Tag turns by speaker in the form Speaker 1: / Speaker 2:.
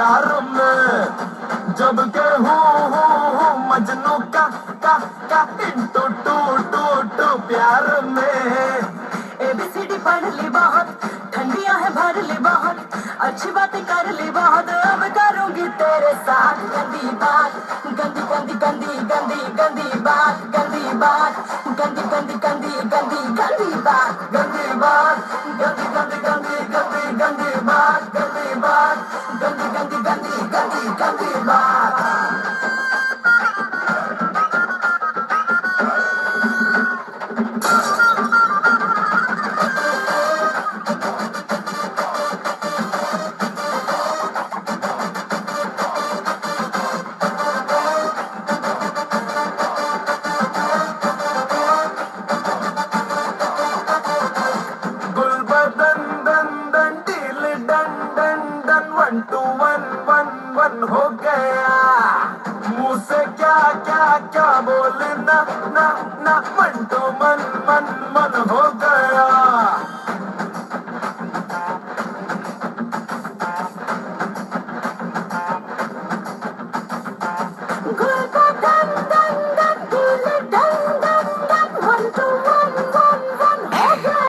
Speaker 1: प्यार में, जब के हूँ मजनू का इंटू टू टू टू प्यार में।
Speaker 2: ABCD पढ़ ली बहुत, ठंडियां है भर ली बहुत, अच्छी बातें कर ली बहुत, अब करूंगी तेरे साथ गंदी बात, गंदी गंदी गंदी गंदी गंदी बात, गंदी बात, गंदी गंदी गंदी गंदी गंदी बात,
Speaker 1: गंदी बात, गंदी गंदी गंदी गंदी गंदी बात, गंदी बात,
Speaker 2: गंदी गंदी गंदी गंदी गंदी बात।
Speaker 1: गुलबदन दन दन ढील डन डन डन 1 2 1 1 1 हो गया, मुंह से क्या क्या क्या बोलना ना ना 1 2 1